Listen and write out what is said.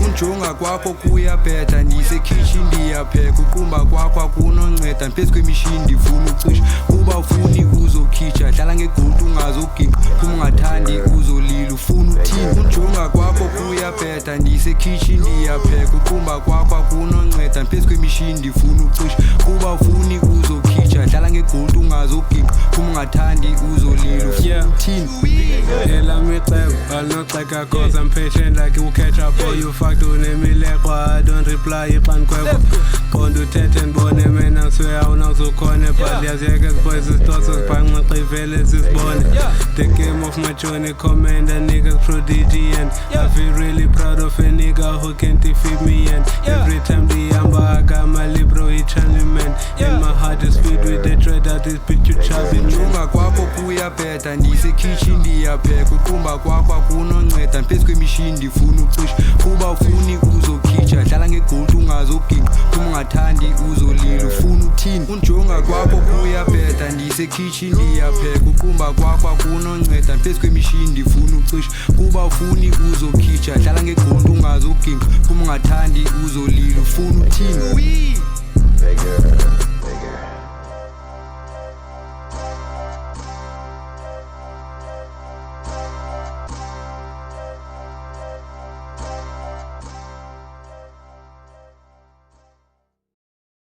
Unjonga kwakho kuyabheda ndisekitchen ndiyapheka uqumba kwakho akunonceda ngiphezu kwemishini ndifuna ucisha kuba ufuni uzokhitsha dlala ngegolti ungazoginqa kuma ungathandi uzolila ufuna uthini unjonga kwakho kuyabheda ndisekitchen ndiyapheka uqumba kwakho akunonceda ngiphezu kwemishini ndifuna ucisha kuba ufuni uzokhitsha dlala ngegolti ungazoginqa kuma ungathandi uzolila ufuna uthini elami icebo alinoxeka cause I'm patient like you catch up or you fucked unemilekwa I don't reply iqankwekwa qonda uthethe ndibone mina swear awunakuzokhona but yaziyeke ziboys isitoso sibhanqa ivele zisibone the game of my journey commander niggas prodigy and I feel really proud of a nigga who can defeat me and every time ndihamba I got my libro eternally man and my heart is filled with the dread that this bitch you chubby man unjonga kwakho kuyabheda ndisekitchen ndiyapheka uqumba kwakho akunonceda ngiphezu kwemishini ndifuna ucisha kuba ufuni uzokhitsha dlala ngegolti ungazoginqa kuma ungathandi uzolila ufuna uthini unjonga kwakho kuyabheda ndisekitchen ndiyapheka uqumba kwakho akunonceda ngiphezu kwemishini ndifuna ucisha kuba ufuni uzokhitsha dlala ngegolti ungazoginqa kuma ungathandi uzolila ufuna uthini